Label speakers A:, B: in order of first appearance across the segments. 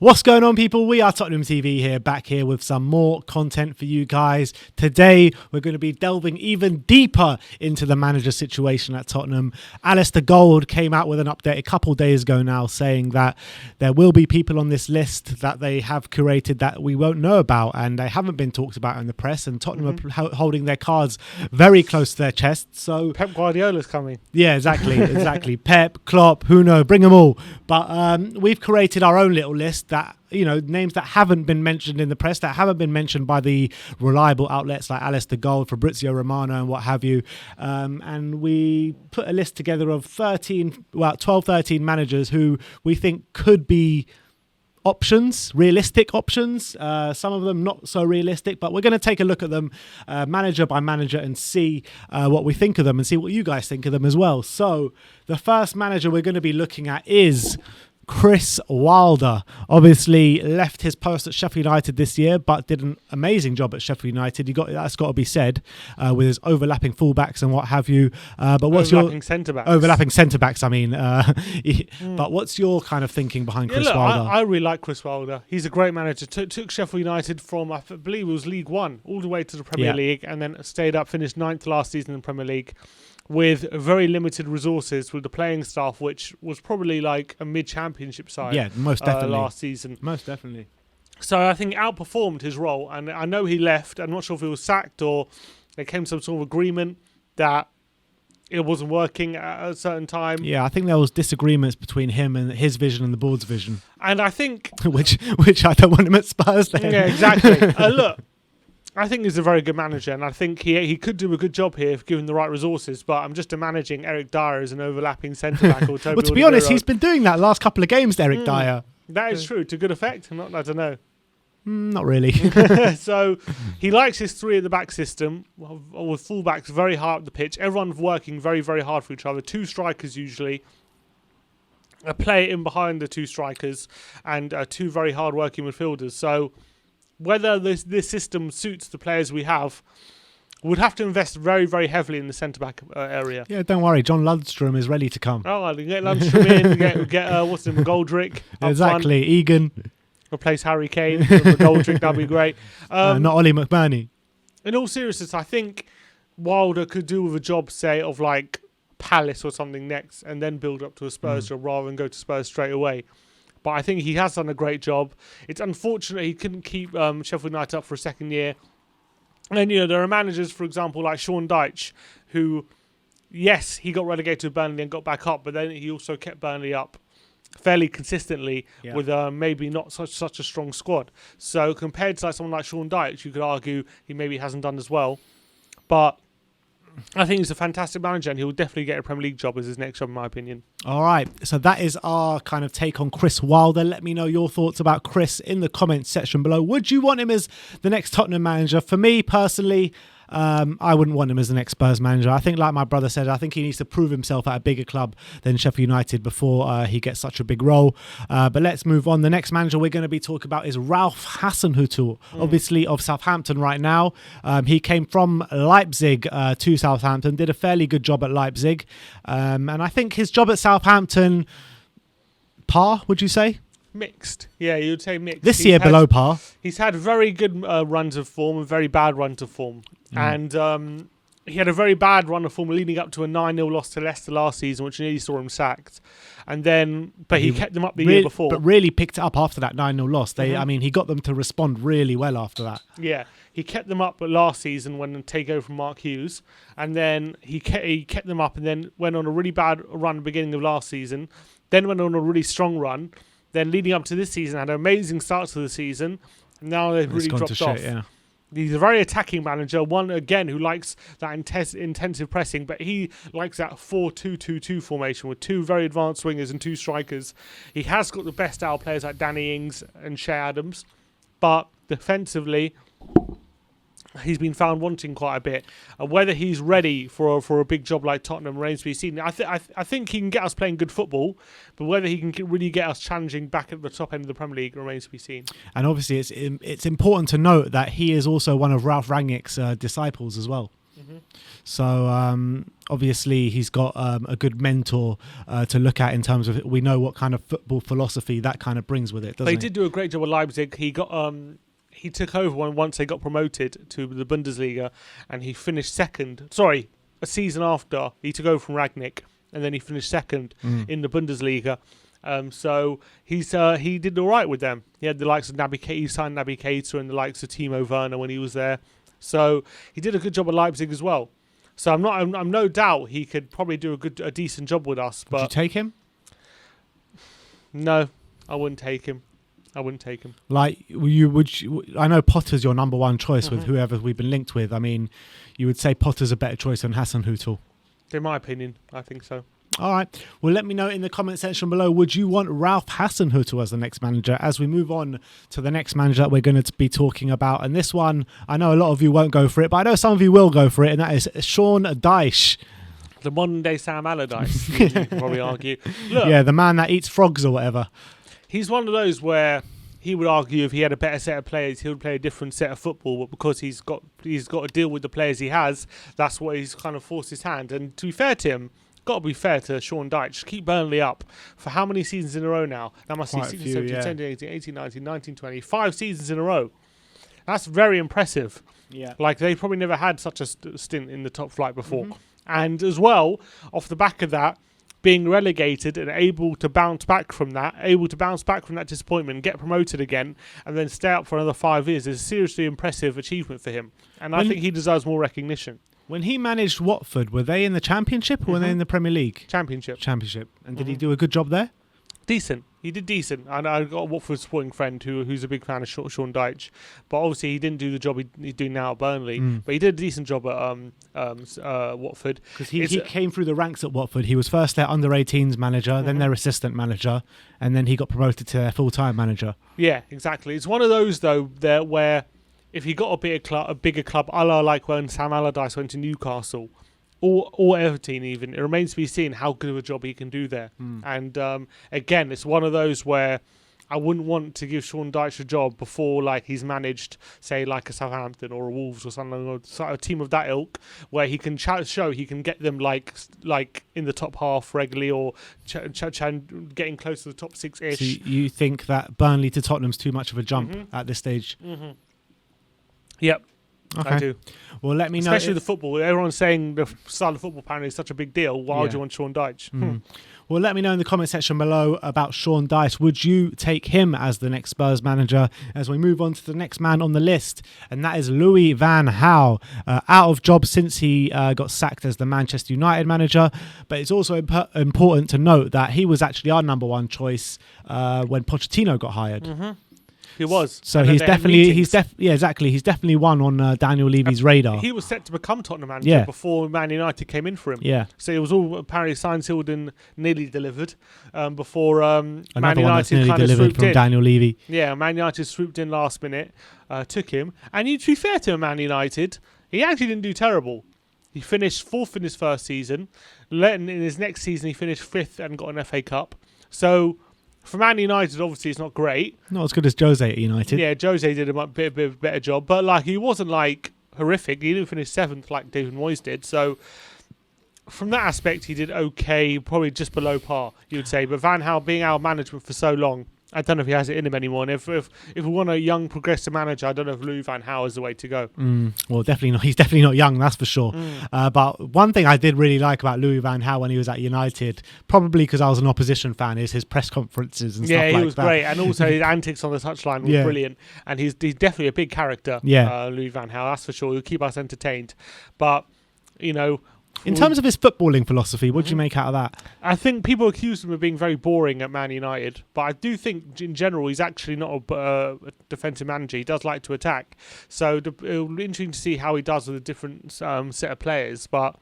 A: What's going on, people? We are Tottenham TV here, back here with some more content for you guys. Today, we're going to be delving even deeper into the manager situation at Tottenham. Alistair Gold came out with an update a couple days ago now saying that there will be people on this list that they have curated that we won't know about and they haven't been talked about in the press, and Tottenham are holding their cards very close to their chests. So
B: Pep Guardiola's coming.
A: Yeah, exactly. Pep, Klopp, who knows, bring them all. But we've created our own little list that, you know, names that haven't been mentioned in the press, that haven't been mentioned by the reliable outlets like Alistair Gold, Fabrizio Romano and what have you. And we put a list together of 13 managers who we think could be options, realistic options. Some of them not so realistic, but we're going to take a look at them manager by manager and see what we think of them and see what you guys think of them as well. So the first manager we're going to be looking at is Chris Wilder. Obviously left his post at Sheffield United this year, but did an amazing job at Sheffield United. That's got to be said, with his overlapping fullbacks and what have you. But what's overlapping centre-backs? I mean, but what's your kind of thinking behind Chris Wilder?
B: I really like Chris Wilder. He's a great manager. Took Sheffield United from, I believe it was League One, all the way to the Premier League, and then stayed up, finished 9th last season in the Premier League, with very limited resources, with the playing staff, which was probably like a mid-championship side.
A: Yeah, most definitely.
B: Last season.
A: Most definitely.
B: So I think outperformed his role. And I know he left. I'm not sure if he was sacked or there came some sort of agreement that it wasn't working at a certain time.
A: Yeah, I think there was disagreements between him and his vision and the board's vision.
B: And I think...
A: which I don't want him at Spurs then.
B: Yeah, exactly. Look, I think he's a very good manager, and I think he could do a good job here if given the right resources. But I'm just imagining Eric Dyer as an overlapping centre back. Or Toby
A: well, to be honest, he's been doing that last couple of games, Eric Dyer.
B: That is true, to good effect. I don't know.
A: Not really.
B: So he likes his three at the back system with fullbacks very hard up the pitch. Everyone working very, very hard for each other. Two strikers usually. A player in behind the two strikers, and two very hard working midfielders. So whether this system suits the players we have, would have to invest very, very heavily in the centre-back area.
A: Yeah, don't worry. John Lundstrom is ready to come.
B: Oh, you get Lundstrom in, get what's his name, Goldrick.
A: Exactly, Egan.
B: Replace Harry Kane with Goldrick, that'd be great.
A: Not Ollie McBurney.
B: In all seriousness, I think Wilder could do with a job, say, of like Palace or something next, and then build up to a Spurs job rather than go to Spurs straight away. But I think he has done a great job. It's unfortunate he couldn't keep Sheffield United up for a second year. And, you know, there are managers, for example, like Sean Dyche, who, yes, he got relegated to Burnley and got back up, but then he also kept Burnley up fairly consistently with maybe not such a strong squad. So compared to someone like Sean Dyche, you could argue he maybe hasn't done as well. But I think he's a fantastic manager, and he'll definitely get a Premier League job as his next job, in my opinion.
A: All right, so that is our kind of take on Chris Wilder. Let me know your thoughts about Chris in the comments section below. Would you want him as the next Tottenham manager? For me personally, I wouldn't want him as the next Spurs manager. I think, like my brother said, I think he needs to prove himself at a bigger club than Sheffield United before he gets such a big role. But let's move on. The next manager we're going to be talking about is Ralph Hasenhüttl, obviously of Southampton right now. He came from Leipzig to Southampton, did a fairly good job at Leipzig. And I think his job at Southampton, par, would you say?
B: Mixed. Yeah, you would say mixed.
A: This year below par.
B: He's had very good runs of form and very bad runs of form. And he had a very bad run of form leading up to a 9-0 loss to Leicester last season, which nearly saw him sacked. And then, but he kept them up the year before.
A: But really picked it up after that 9-0 loss. I mean, he got them to respond really well after that.
B: Yeah, he kept them up last season when they take over from Mark Hughes. And then he kept them up and then went on a really bad run at the beginning of last season. Then went on a really strong run. Then leading up to this season, had an amazing start to the season. Now they've really dropped off.
A: Yeah.
B: He's a very attacking manager, one, again, who likes that intensive pressing, but he likes that 4-2-2-2 formation with two very advanced wingers and two strikers. He has got the best out players like Danny Ings and Shea Adams, but defensively, he's been found wanting quite a bit. Whether he's ready for a big job like Tottenham remains to be seen. I think he can get us playing good football, but whether he can really get us challenging back at the top end of the Premier League remains to be seen.
A: And obviously, it's important to note that he is also one of Ralph Rangnick's disciples as well. So obviously he's got a good mentor to look at in terms of we know what kind of football philosophy that kind of brings with it. Doesn't
B: They
A: it?
B: did do a great job at Leipzig. He got he took over once they got promoted to the Bundesliga, and he finished second. Sorry, a season after he took over from Ragnick, and then he finished second in the Bundesliga. So he did all right with them. He had the likes of he signed Naby Keita and the likes of Timo Werner when he was there. So he did a good job at Leipzig as well. So I'm no doubt he could probably do a decent job with us. But
A: would you take him?
B: No, I wouldn't take him.
A: Like I know Potter's your number one choice with whoever we've been linked with. I mean, you would say Potter's a better choice than Hasenhüttl.
B: In my opinion, I think so.
A: All right. Well, let me know in the comment section below, would you want Ralph Hasenhüttl as the next manager? As we move on to the next manager that we're going to be talking about. And this one, I know a lot of you won't go for it, but I know some of you will go for it, and that is Sean Dyche.
B: The modern day Sam Allardyce, you could probably argue. Look,
A: Yeah, the man that eats frogs or whatever.
B: he's one of those where he would argue if he had a better set of players, he would play a different set of football. But because he's got to deal with the players he has, that's what he's kind of forced his hand. And to be fair to him, got to be fair to Sean Dyche. Keep Burnley up for how many seasons in a row now? That must be 16, 17, 17, 18, 18, 19, 19, 20. 5 seasons in a row. That's very impressive.
A: Yeah.
B: Like, they probably never had such a stint in the top flight before. And as well, off the back of that, being relegated and able to bounce back from that disappointment, get promoted again, and then stay up for another 5 years is a seriously impressive achievement for him. And I think he deserves more recognition.
A: When he managed Watford, were they in the Championship or were they in the Premier League?
B: Championship.
A: And did he do a good job there?
B: Decent. He did decent. And I got a Watford supporting friend who's a big fan of Sean Dyche. But obviously he didn't do the job he's doing now at Burnley. But he did a decent job at Watford.
A: Because he came through the ranks at Watford. He was first their under-18s manager, then their assistant manager, and then he got promoted to their full-time manager.
B: Yeah, exactly. It's one of those, though, where if he got a bigger club, a la like when Sam Allardyce went to Newcastle, or Everton even, it remains to be seen how good of a job he can do there. And again, it's one of those where I wouldn't want to give Sean Dyche a job before like he's managed, say, like a Southampton or a Wolves or something, or a team of that ilk, where he can show he can get them like in the top half regularly, or getting close to the top 6-ish.
A: So you think that Burnley to Tottenham's too much of a jump at this stage?
B: Yep.
A: Okay.
B: I do.
A: Well, let me know.
B: Especially the football. Everyone's saying the style of football apparently is such a big deal. Why would you want Sean Dyche?
A: Well, let me know in the comment section below about Sean Dyche. Would you take him as the next Spurs manager? As we move on to the next man on the list, and that is Louis van Gaal. Out of job since he got sacked as the Manchester United manager. But it's also important to note that he was actually our number one choice when Pochettino got hired.
B: He was.
A: So he's definitely one on Daniel Levy's radar.
B: He was set to become Tottenham manager before Man United came in for him.
A: Yeah.
B: So it was all apparently signed, sealed, and nearly delivered before Man
A: Another one that's
B: United
A: nearly
B: kind of
A: delivered
B: swooped
A: from
B: in.
A: Daniel Levy.
B: Yeah, Man United swooped in last minute, took him. And to be fair to Man United, he actually didn't do terrible. He finished 4th in his first season. In his next season, he finished 5th and got an FA Cup. So for Man United, obviously, it's not great.
A: Not as good as Jose at United.
B: Yeah, Jose did a bit better job, but like he wasn't like horrific. He didn't finish 7th like David Moyes did. So from that aspect, he did okay, probably just below par, you would say. But Van Gaal being out of management for so long, I don't know if he has it in him anymore. And if we want a young, progressive manager, I don't know if Louis van Gaal is the way to go.
A: Well, definitely not. He's definitely not young, that's for sure. But one thing I did really like about Louis van Gaal when he was at United, probly because I was an opposition fan, is his press conferences and stuff like that.
B: Yeah, he was great. And also his antics on the touchline were brilliant. And he's definitely a big character, Louis van Gaal, that's for sure. He'll keep us entertained. But, you know,
A: in terms of his footballing philosophy, what do you make out of that?
B: I think people accuse him of being very boring at Man United, but I do think in general he's actually not a defensive manager. He does like to attack. So it'll be interesting to see how he does with a different set of players. But,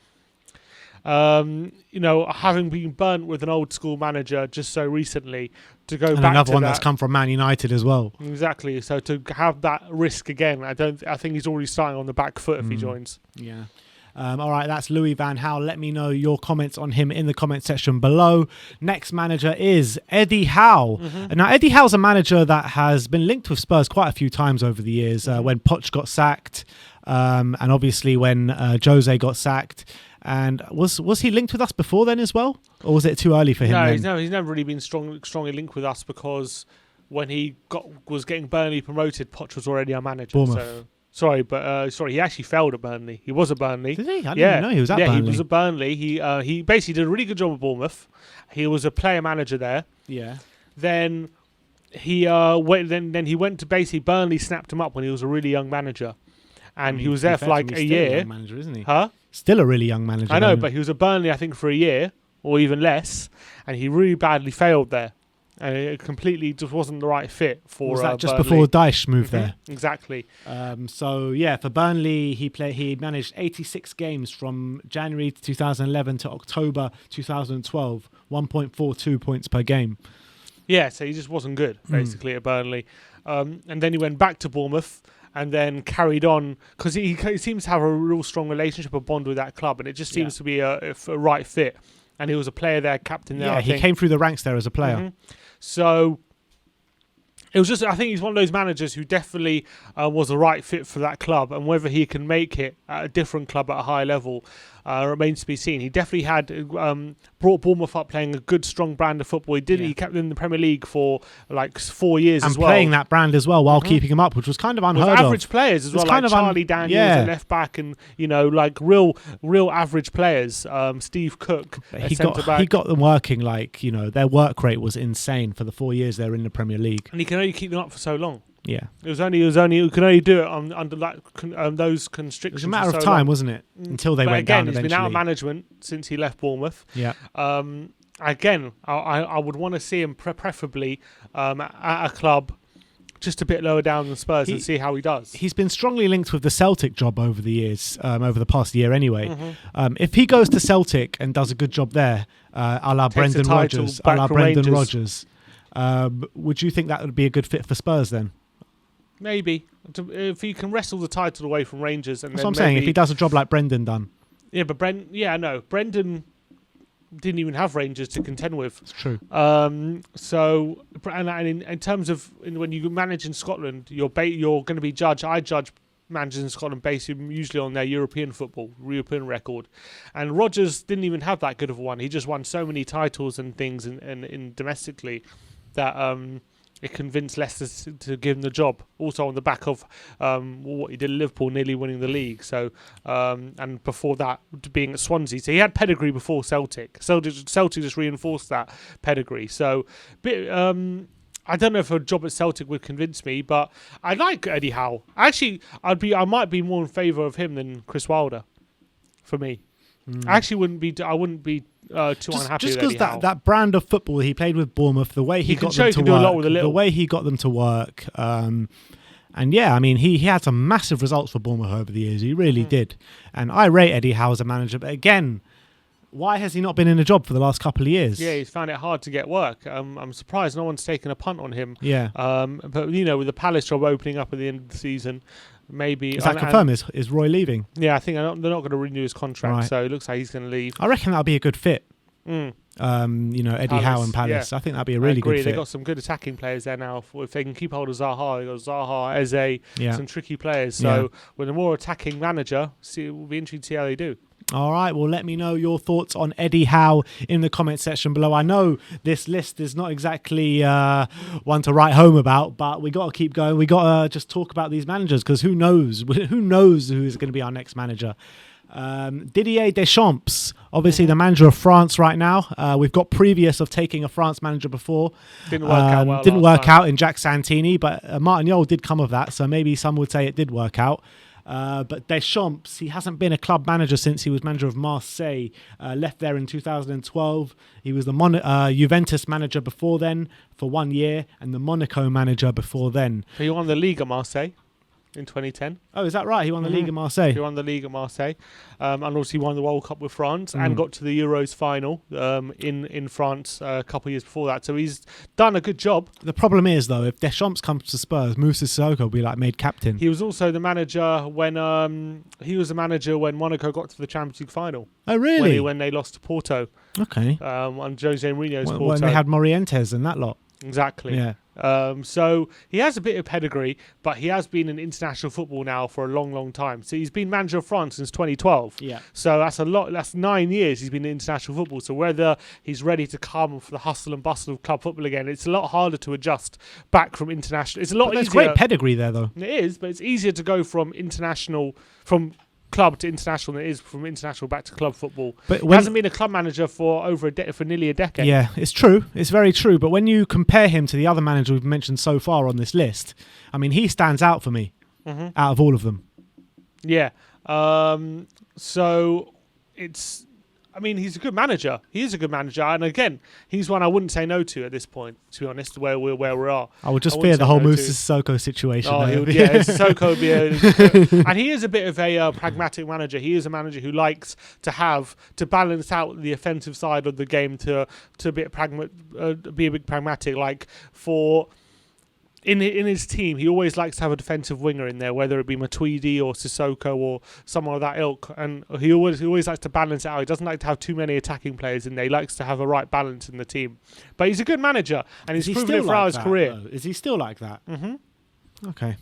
B: you know, having been burnt with an old school manager just so recently, to go
A: and
B: back
A: another
B: to
A: one
B: that,
A: that's come from Man United as well.
B: Exactly. So to have that risk again, I think he's already starting on the back foot if he joins.
A: Yeah. All right, that's Louis van Gaal. Let me know your comments on him in the comment section below. Next manager is Eddie Howe. Now, Eddie Howe's a manager that has been linked with Spurs quite a few times over the years. When Poch got sacked, and obviously when Jose got sacked. And was he linked with us before then as well, or was it too early for him?
B: No, he's never really been strongly linked with us, because when he was getting Burnley promoted, Poch was already our manager.
A: Bournemouth.
B: So he actually failed at Burnley. He was at Burnley.
A: Did he? I didn't even know he was at Burnley.
B: Yeah, he was at Burnley. He basically did a really good job at Bournemouth. He was a player manager there.
A: Yeah.
B: Then he went. Then he went to basically Burnley. Snapped him up when he was a really young manager, and he was there for like a year.
A: Still a young manager, isn't he?
B: Huh?
A: Still a really young manager.
B: I know, but he was at Burnley, I think, for a year or even less, and he really badly failed there. And it completely just wasn't the right fit for.
A: Was that just
B: Burnley.
A: before Dyche moved there?
B: Exactly.
A: So yeah, for Burnley, he managed 86 games from January 2011 to October 2012, 1.42 points per game.
B: Yeah, so he just wasn't good basically at Burnley, and then he went back to Bournemouth. And then carried on, because he seems to have a real strong relationship, a bond with that club, and it just seems to be a right fit. And he was a player there, captain there.
A: Yeah, he came through the ranks there as a player.
B: So it was just, I think he's one of those managers who definitely was a right fit for that club, and whether he can make it at a different club at a high level remains to be seen. He definitely had brought Bournemouth up playing a good, strong brand of football. He kept them in the Premier League for like 4 years
A: and
B: as well. And
A: playing that brand as well while keeping him up, which was kind of unheard
B: with
A: of.
B: average players as well, like Charlie Daniels at left back, and like real average players. Steve Cook,
A: he got them working, like, their work rate was insane for the 4 years they were in the Premier League.
B: And he can only keep them up for so long.
A: Yeah,
B: it was only you could only do it under those constrictions.
A: It was a matter of time, wasn't it? Until they went down eventually.
B: He's been out of management since he left Bournemouth.
A: Yeah.
B: Again, I would want to see him preferably at a club just a bit lower down than Spurs and see how he does.
A: He's been strongly linked with the Celtic job over the years, over the past year anyway. If he goes to Celtic and does a good job there, a la Brendan Rodgers, would you think that would be a good fit for Spurs then?
B: Maybe. If he can wrestle the title away from Rangers. And
A: that's what I'm saying. If he does a job like Brendan done.
B: Yeah, but Brendan didn't even have Rangers to contend with.
A: It's true.
B: So, and in terms of when you manage in Scotland, you're going to be judged. I judge managers in Scotland based usually on their European record. And Rodgers didn't even have that good of a one. He just won so many titles and things in domestically that it convinced Leicester to give him the job. Also on the back of what he did at Liverpool, nearly winning the league. So and before that, being at Swansea. So he had pedigree before Celtic. Celtic just reinforced that pedigree. So I don't know if a job at Celtic would convince me, but I like Eddie Howe. Actually, I might be more in favour of him than Chris Wilder. For me, I actually wouldn't be. I wouldn't be too unhappy.
A: Just
B: because
A: that brand of football he played with Bournemouth, the way he got them to work, the way he got them to work, and yeah, I mean he had some massive results for Bournemouth over the years. He really did, and I rate Eddie Howe as a manager. But again, why has he not been in a job for the last couple of years?
B: Yeah, he's found it hard to get work. I'm surprised no one's taken a punt on him.
A: Yeah.
B: But with the Palace job opening up at the end of the season, maybe...
A: Is that confirmed? Is Roy leaving?
B: Yeah, I think they're not going to renew his contract, so it looks like he's going to leave.
A: I reckon that'll be a good fit. Eddie Howe and Palace. Yeah. I think that'd be a really good fit.
B: They've got some good attacking players there now. If they can keep hold of Zaha, they've got Zaha, Eze, some tricky players. So with a more attacking manager, it will be interesting to see how they do.
A: All right, well, let me know your thoughts on Eddie Howe in the comment section below. I know this list is not exactly one to write home about, but we got to keep going. We got to just talk about these managers, because who knows? Who knows who is going to be our next manager? Didier Deschamps, obviously the manager of France right now. We've got previous of taking a France manager before.
B: Didn't work out well.
A: Didn't work out in Jack Santini, but Martin Jol did come of that, so maybe some would say it did work out. But Deschamps, he hasn't been a club manager since he was manager of Marseille. Left there in 2012. He was the Juventus manager before then for 1 year, and the Monaco manager before then.
B: So he won the league at Marseille. in 2010.
A: Oh, is that right? He won the League in Marseille.
B: He won the League at Marseille, and obviously won the World Cup with France, and got to the Euros final in France a couple of years before that. So he's done a good job.
A: The problem is, though, if Deschamps comes to Spurs, Moussa Sissoko will be like made captain.
B: He was also the manager when Monaco got to the Champions League final.
A: Oh, really?
B: When they lost to Porto.
A: Okay.
B: On Jose Mourinho's Porto.
A: When they had Morientes and that lot.
B: Exactly.
A: Yeah.
B: So he has a bit of pedigree, but he has been in international football now for a long, long time. So he's been manager of France since 2012.
A: Yeah.
B: So that's a lot. That's 9 years he's been in international football. So whether he's ready to come for the hustle and bustle of club football again, it's a lot harder to adjust back from international. It's a lot easier.
A: There's great pedigree there, though.
B: It is, but it's easier to go from club to international than it is from international back to club football. But he hasn't been a club manager for for nearly a decade.
A: Yeah, it's true. It's very true. But when you compare him to the other manager we've mentioned so far on this list, I mean, he stands out for me out of all of them. Yeah.
B: So it's. I mean, he's a good manager. He is a good manager, and again, he's one I wouldn't say no to at this point. To be honest, where we are,
A: I would just fear the whole Moussa Sissoko situation.
B: Oh, Sissoko would be and he is a bit of a pragmatic manager. He is a manager who likes to balance out the offensive side of the game to be a bit pragmatic. Like for. In his team, he always likes to have a defensive winger in there, whether it be Matuidi or Sissoko or someone of that ilk. And he always likes to balance it out. He doesn't like to have too many attacking players in there. He likes to have a right balance in the team. But he's a good manager, and he's proven it throughout his career.
A: Is he still like that?
B: Mm-hmm.
A: Okay.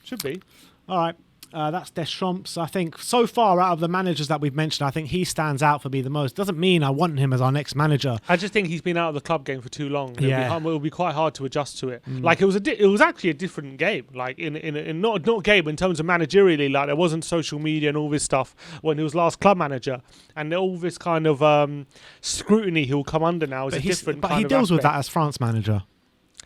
B: Should be.
A: All right. That's Deschamps. I think so far out of the managers that we've mentioned, I think he stands out for me the most. Doesn't mean I want him as our next manager.
B: I just think he's been out of the club game for too long. It'll be quite hard to adjust to it.
A: Mm.
B: Like it was actually a different game. Like in not game in terms of managerially. Like there wasn't social media and all this stuff when he was last club manager, and all this kind of scrutiny he'll come under now is different.
A: But he deals with that as France manager.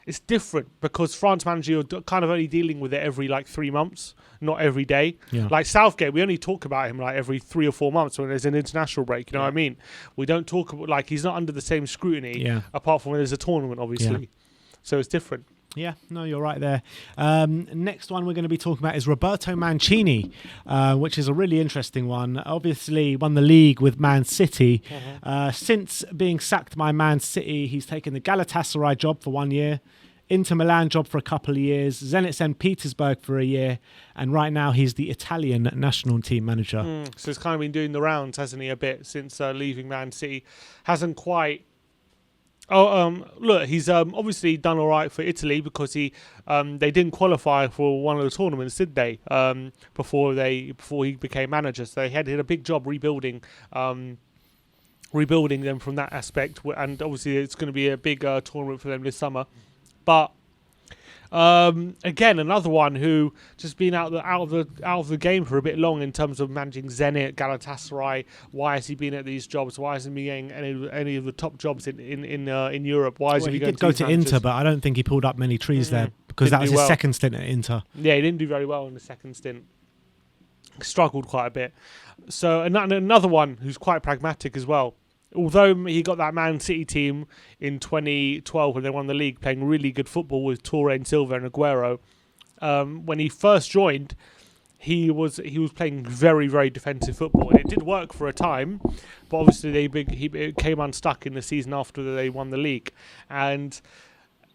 B: It's different because France manager, you're kind of only dealing with it every 3 months, not every day.
A: Yeah.
B: Like Southgate, we only talk about him every 3 or 4 months when there's an international break. You know what I mean? We don't talk about he's not under the same scrutiny apart from when there's a tournament, obviously. Yeah. So it's different.
A: Yeah, no, you're right there. Next one we're going to be talking about is Roberto Mancini, which is a really interesting one. Obviously won the league with Man City. Since being sacked by Man City, he's taken the Galatasaray job for 1 year, Inter Milan job for a couple of years, Zenit St. Petersburg for a year, and right now he's the Italian national team manager.
B: So he's kind of been doing the rounds, hasn't he, a bit since leaving Man City. Hasn't quite... look, he's obviously done all right for Italy because they didn't qualify for one of the tournaments, did they? Before he became manager, so they had a big job rebuilding them from that aspect, and obviously it's going to be a big tournament for them this summer. But again, another one who just been out of the game for a bit long in terms of managing Zenit, Galatasaray. Why has he been at these jobs? Why hasn't he getting any of the top jobs in Europe? Why is he
A: did go to Inter, but I don't think he pulled up many trees there because that was his second stint at Inter.
B: Yeah, he didn't do very well in the second stint. Struggled quite a bit. So another one who's quite pragmatic as well. Although he got that Man City team in 2012 when they won the league, playing really good football with Toure, Silva and Aguero, when he first joined, he was playing very, very defensive football, and it did work for a time. But obviously, he came unstuck in the season after they won the league, and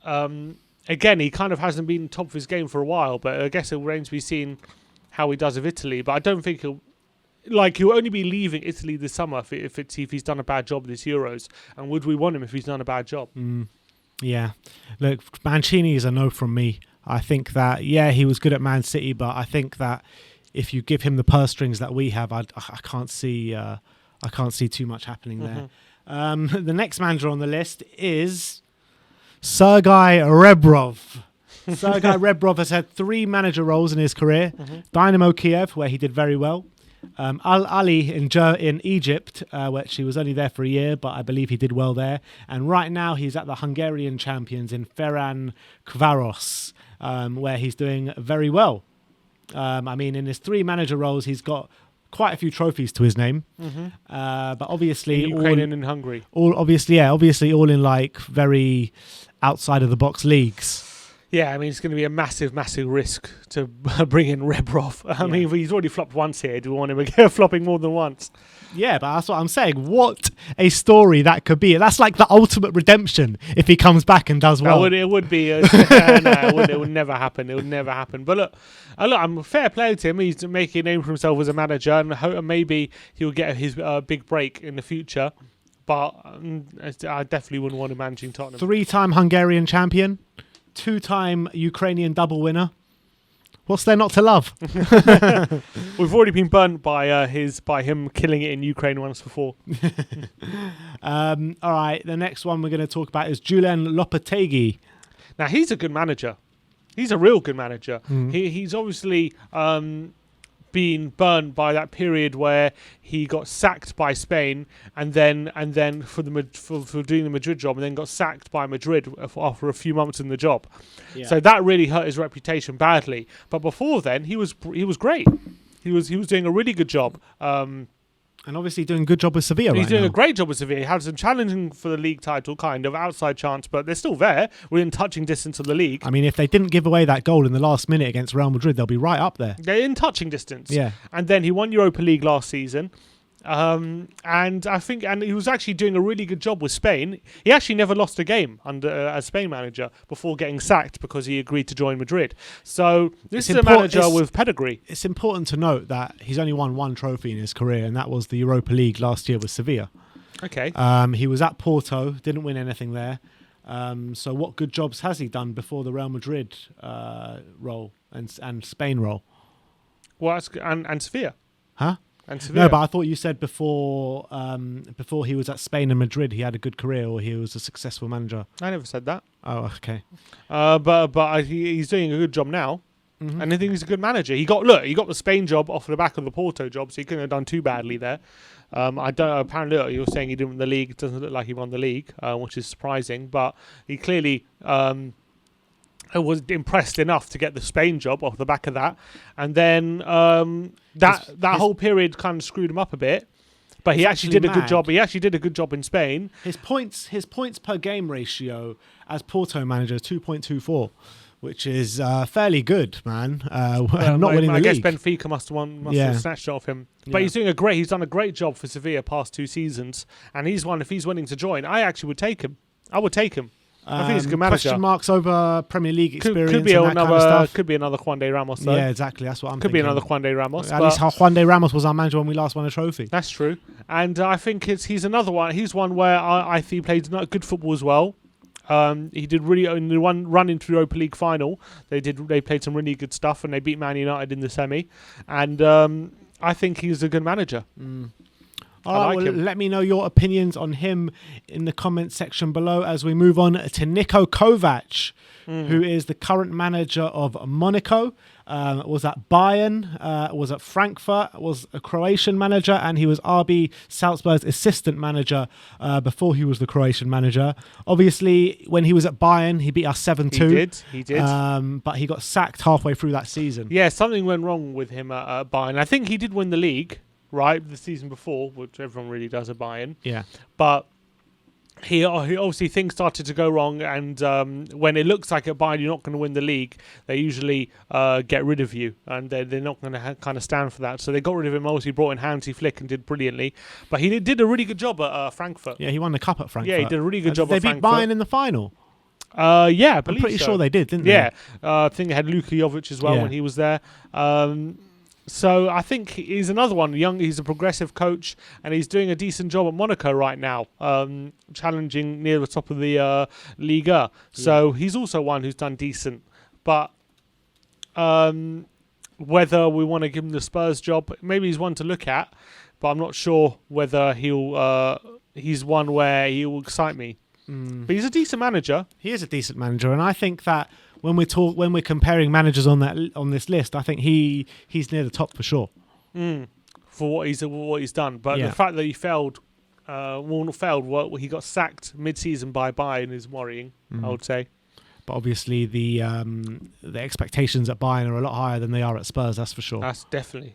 B: again, he kind of hasn't been top of his game for a while. But I guess it remains to be seen how he does with Italy. But I don't think he'll only be leaving Italy this summer if he's done a bad job this Euros. And would we want him if he's done a bad job?
A: Yeah. Look, Mancini is a no from me. I think that, he was good at Man City, but I think that if you give him the purse strings that we have, I can't see too much happening there. The next manager on the list is Sergei Rebrov. Sergei Rebrov has had 3 manager roles in his career. Dynamo Kiev, where he did very well. Al Ali in Egypt, which he was only there for a year, but I believe he did well there. And right now he's at the Hungarian champions in Ferencváros, where he's doing very well. I mean, in his 3 manager roles, he's got quite a few trophies to his name. But obviously,
B: in Ukraine and in Hungary.
A: Obviously all in very outside of the box leagues.
B: Yeah, I mean, it's going to be a massive, massive risk to bring in Rebrov. I mean, he's already flopped once here. Do we want him again flopping more than once?
A: Yeah, but that's what I'm saying. What a story that could be. That's like the ultimate redemption if he comes back and does well.
B: It would be. No, it would never happen. It would never happen. But look, I'm a fair play to him. He's making a name for himself as a manager, and maybe he'll get his big break in the future. But I definitely wouldn't want him managing Tottenham.
A: 3-time Hungarian champion. 2-time Ukrainian double winner. What's there not to love?
B: We've already been burnt by him killing it in Ukraine once before.
A: All right, the next one we're going to talk about is Julian Lopetegui.
B: Now he's a good manager. He's a real good manager. He's obviously been burned by that period where he got sacked by Spain and then for doing the Madrid job, and then got sacked by Madrid after a few months in the job. Yeah. So that really hurt his reputation badly. But before then, he was great. He was doing a really good job.
A: And obviously doing a good job with Sevilla.
B: He's doing a great job with Sevilla. He has them challenging for the league title, kind of outside chance, but they're still there. We're in touching distance of the league.
A: I mean, if they didn't give away that goal in the last minute against Real Madrid, they'll be right up there.
B: They're in touching distance.
A: Yeah.
B: And then he won Europa League last season. And I think, and he was actually doing a really good job with Spain. He actually never lost a game under as Spain manager before getting sacked because he agreed to join Madrid. So this is a manager with pedigree.
A: It's important to note that he's only won one trophy in his career, and that was the Europa League last year with Sevilla.
B: Okay.
A: He was at Porto, didn't win anything there. So what good jobs has he done before the Real Madrid role and Spain role?
B: Well, and Sevilla.
A: Huh?
B: And Sevilla.
A: No, but I thought you said before he was at Spain and Madrid, he had a good career or he was a successful manager.
B: I never said that.
A: Oh, okay.
B: He's doing a good job now,
A: Mm-hmm.
B: and I think he's a good manager. He got the Spain job off the back of the Porto job, so he couldn't have done too badly there. Apparently, you're saying he didn't win the league. It doesn't look like he won the league, which is surprising. But he clearly was impressed enough to get the Spain job off the back of that, and then that whole period kind of screwed him up a bit. But he actually did a good job. He actually did a good job in Spain.
A: His points per game ratio as Porto manager is 2.24, which is fairly good, man. Not winning the league.
B: I guess Benfica must have snatched it off him. But he's done a great job for Sevilla past 2 seasons, and he's one. If he's willing to join, I actually would take him. I would take him. I think he's a good manager.
A: Question marks over Premier League experience.
B: Could be
A: and that kind of stuff.
B: Could be another Juan de Ramos, though.
A: Yeah, exactly. That's what I'm thinking.
B: Could be another Juan de Ramos.
A: At least Juan de Ramos was our manager when we last won a trophy.
B: That's true. And I think he's another one. He's one where I think he played good football as well. He did really in the one run into the Europa League final. They played some really good stuff, and they beat Man United in the semi. And I think he's a good manager.
A: All right, let me know your opinions on him in the comments section below as we move on to Niko Kovac, who is the current manager of Monaco, was at Bayern, was at Frankfurt, was a Croatian manager, and he was RB Salzburg's assistant manager before he was the Croatian manager. Obviously, when he was at Bayern, he beat us 7-2.
B: He did.
A: But he got sacked halfway through that season.
B: Yeah, something went wrong with him at Bayern. I think he did win the league. Right, the season before, which everyone really does at Bayern.
A: Yeah.
B: But he obviously things started to go wrong, and when it looks like at Bayern you're not going to win the league, they usually get rid of you, and they're not going to kind of stand for that. So they got rid of him. Obviously brought in Hansi Flick and did brilliantly, but he did a really good job at Frankfurt.
A: Yeah, he won the cup at Frankfurt.
B: Yeah, he did a really good job at Frankfurt.
A: They beat Bayern in the final.
B: Yeah,
A: I'm pretty sure they did, didn't they?
B: Yeah, I think they had Luka Jovic as well when he was there. So I think he's another one. He's a progressive coach, and he's doing a decent job at Monaco right now, challenging near the top of the Liga. So he's also one who's done decent. But whether we want to give him the Spurs job, maybe he's one to look at, but I'm not sure whether he's one where he will excite me. But he's a decent manager.
A: He is a decent manager, and I think that when we're comparing managers on this list, I think he's near the top for sure.
B: For what he's done, but the fact that he failed, he got sacked mid-season by Bayern is worrying. I would say.
A: But obviously the expectations at Bayern are a lot higher than they are at Spurs. That's for sure.
B: That's definitely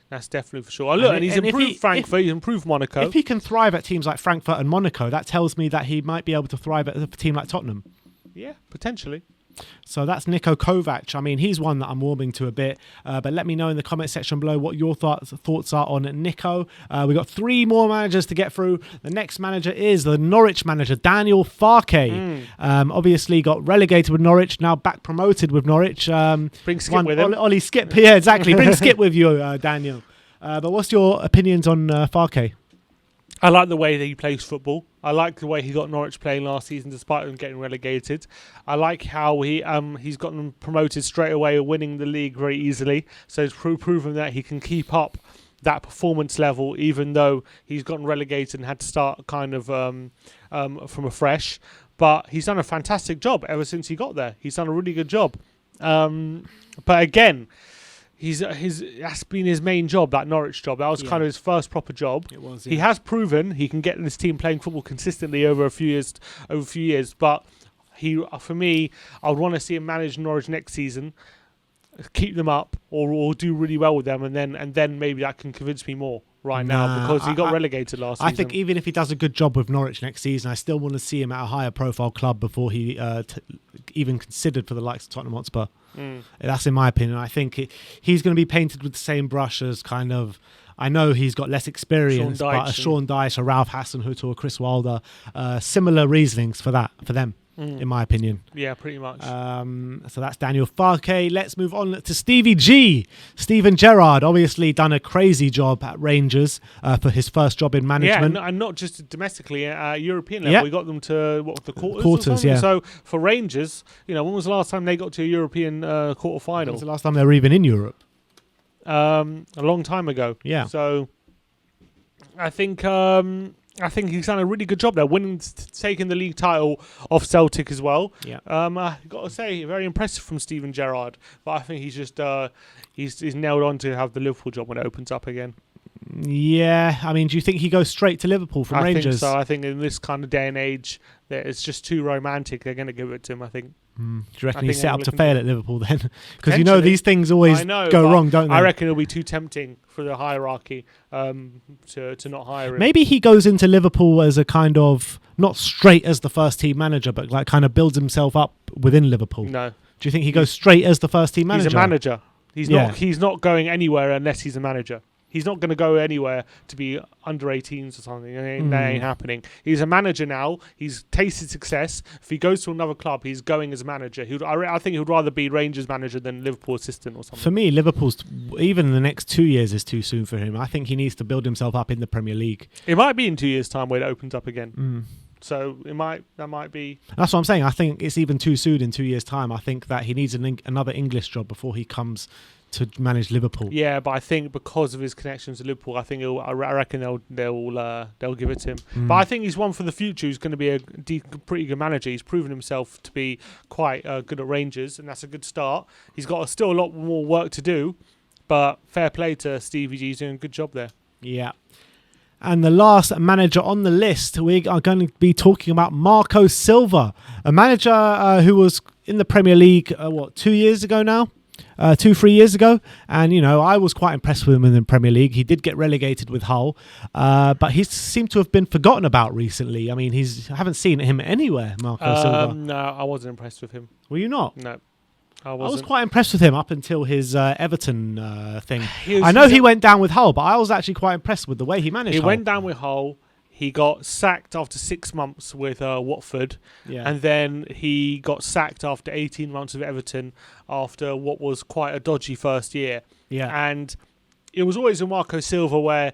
B: for sure. Look, and he's improved Frankfurt. He's improved Monaco.
A: If he can thrive at teams like Frankfurt and Monaco, that tells me that he might be able to thrive at a team like Tottenham.
B: Yeah, potentially.
A: So that's Niko Kovac. I mean, he's one that I'm warming to a bit. But let me know in the comment section below what your thoughts are on Nico. We've got 3 more managers to get through. The next manager is the Norwich manager, Daniel Farke. Obviously got relegated with Norwich, now back promoted with Norwich.
B: Bring Skip with him.
A: Ollie Skip, yeah, exactly. Bring Skip with you, Daniel. But what's your opinions on Farke?
B: I like the way that he plays football. I like the way he got Norwich playing last season despite them getting relegated. I like how he's gotten promoted straight away, winning the league very easily. So it's proven that he can keep up that performance level even though he's gotten relegated and had to start kind of from afresh. But he's done a fantastic job ever since he got there. He's done a really good job. But again, that's been his main job, that Norwich job. That was kind of his first proper job.
A: It was.
B: He has proven he can get this team playing football consistently over a few years. But for me, I would want to see him manage Norwich next season, keep them up, or do really well with them, and then maybe that can convince me more now because he got relegated last season.
A: I think even if he does a good job with Norwich next season, I still want to see him at a higher profile club before he even considered for the likes of Tottenham Hotspur. That's in my opinion. I think he's going to be painted with the same brush as kind of, I know he's got less experience, but a Sean Dyche, a Ralph Hasenhüttl, or a Chris Wilder, similar reasonings for them. In my opinion.
B: Yeah, pretty much.
A: So that's Daniel Farke. Let's move on to Stevie G. Steven Gerrard, obviously done a crazy job at Rangers for his first job in management.
B: Yeah, and not just domestically, at European level. We got them to the quarters.
A: Quarters, yeah.
B: So for Rangers, when was the last time they got to a European quarter final?
A: When was the last time they were even in Europe?
B: A long time ago.
A: Yeah.
B: So I think he's done a really good job there, taking the league title off Celtic as well.
A: Yeah.
B: I got to say, very impressive from Steven Gerrard. But I think he's just he's nailed on to have the Liverpool job when it opens up again.
A: Yeah, I mean, do you think he goes straight to Liverpool from Rangers?
B: I think so. I think in this kind of day and age, that it's just too romantic. They're going to give it to him, I think.
A: Do you reckon he's set up to fail at Liverpool then? Because these things always go wrong, don't they?
B: I reckon it'll be too tempting for the hierarchy to not hire him.
A: Maybe he goes into Liverpool as a kind of, not straight as the first team manager, but like kind of builds himself up within Liverpool.
B: No.
A: Do you think he goes straight as the first team manager?
B: He's a manager. He's not going anywhere unless he's a manager. He's not going to go anywhere to be under 18s or something. That ain't happening. He's a manager now. He's tasted success. If he goes to another club, he's going as a manager. I think he would rather be Rangers manager than Liverpool assistant or something.
A: For me, Liverpool's, even in the next 2 years, is too soon for him. I think he needs to build himself up in the Premier League.
B: It might be in 2 years' time when it opens up again. So that might be.
A: That's what I'm saying. I think it's even too soon in 2 years' time. I think that he needs another English job before he comes to manage Liverpool.
B: Yeah, but I think because of his connections to Liverpool, I reckon they'll give it to him. But I think he's one for the future. He's going to be a pretty good manager. He's proven himself to be quite good at Rangers, and that's a good start. He's got still a lot more work to do, but fair play to Stevie G. He's doing a good job there. Yeah.
A: And the last manager on the list, we are going to be talking about Marco Silva, a manager who was in the Premier League, 2 years ago now? 3 years ago, and I was quite impressed with him in the Premier League. He did get relegated with Hull, but he seemed to have been forgotten about recently. I mean, I haven't seen him anywhere, Marco Silva.
B: No, I wasn't impressed with him.
A: Were you not?
B: No,
A: I was quite impressed with him up until his Everton thing. I know he went down with Hull, but I was actually quite impressed with the way he managed Hull.
B: He went down with Hull. He got sacked after 6 months with Watford, and then he got sacked after 18 months with Everton after what was quite a dodgy first year. Yeah. And it was always a Marco Silva where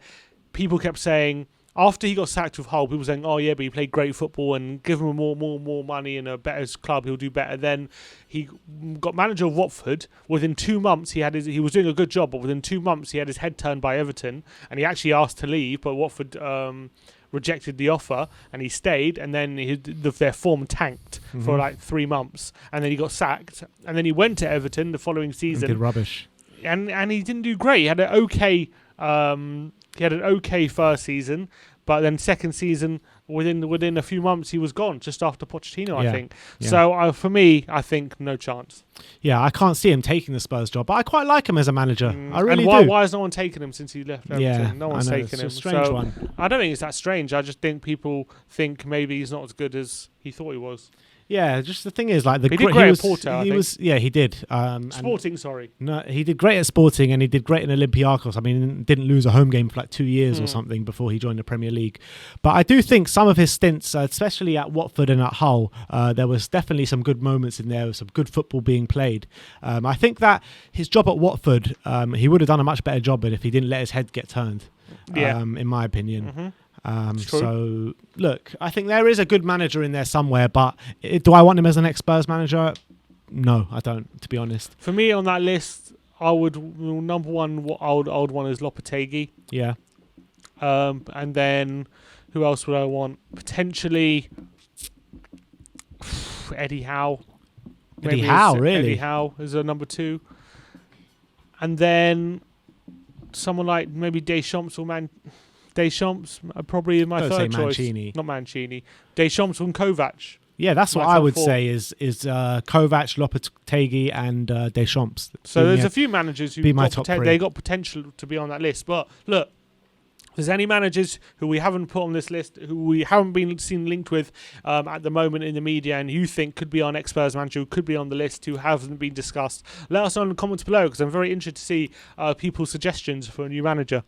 B: people kept saying, after he got sacked with Hull, people saying, oh yeah, but he played great football and give him more money in a better club, he'll do better. Then he got manager of Watford. Within 2 months, he was doing a good job, but within 2 months, he had his head turned by Everton, and he actually asked to leave, but Watford rejected the offer, and he stayed, and then their form tanked for like 3 months, and then he got sacked, and then he went to Everton the following season.
A: Good rubbish.
B: And he didn't do great. He had an okay first season, but then second season, within a few months, he was gone just after Pochettino, I think. Yeah. So for me, I think no chance.
A: Yeah, I can't see him taking the Spurs job, but I quite like him as a manager. I really
B: do.
A: Why
B: has no one taken him since he left Everton?
A: Yeah,
B: no one's taken him.
A: It's a strange one.
B: I don't think it's that strange. I just think people think maybe he's not as good as he thought he was.
A: Yeah, just the thing is, like,
B: He did great at Porto, I think.
A: Yeah, he did.
B: Sporting, sorry.
A: No, he did great at Sporting, and he did great in Olympiacos. I mean, didn't lose a home game for like 2 years or something before he joined the Premier League. But I do think some of his stints, especially at Watford and at Hull, there was definitely some good moments in there, some good football being played. I think that his job at Watford, he would have done a much better job if he didn't let his head get turned. In my opinion. So look, I think there is a good manager in there somewhere, but do I want him as an ex-Spurs manager? No, I don't, to be honest.
B: For me on that list, I would number one. I would want is Lopetegui.
A: Yeah.
B: And then who else would I want? Potentially Eddie Howe.
A: Eddie Howe, really?
B: Eddie Howe is a number two. And then someone like maybe Deschamps or Deschamps probably my third choice.
A: Mancini.
B: Not Mancini. Deschamps and Kovac.
A: Yeah, that's what I would say is Kovac, Lopetegui, and Deschamps.
B: So there's a few managers who
A: they
B: got potential to be on that list. But look, if there's any managers who we haven't put on this list, who we haven't been seen linked with at the moment in the media, and you think could be our next Spurs manager, who could be on the list, who haven't been discussed, let us know in the comments below, because I'm very interested to see people's suggestions for a new manager.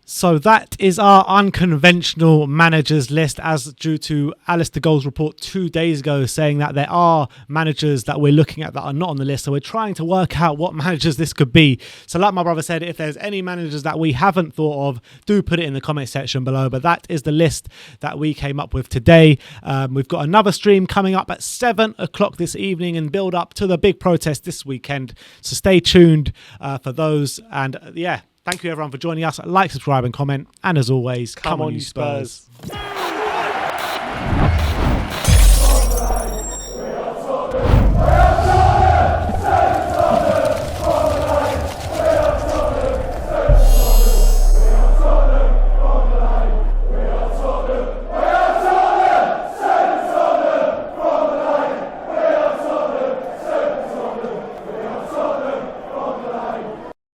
A: So that is our unconventional managers list, as due to Alistair Gold's report 2 days ago saying that there are managers that we're looking at that are not on the list. So we're trying to work out what managers this could be. So like my brother said, if there's any managers that we haven't thought of, do put it in the comment section below. But that is the list that we came up with today. We've got another stream coming up at 7 o'clock this evening and build up to the big protest this weekend. So stay tuned for those. And thank you everyone for joining us. Like, subscribe and comment. And as always, come on you Spurs.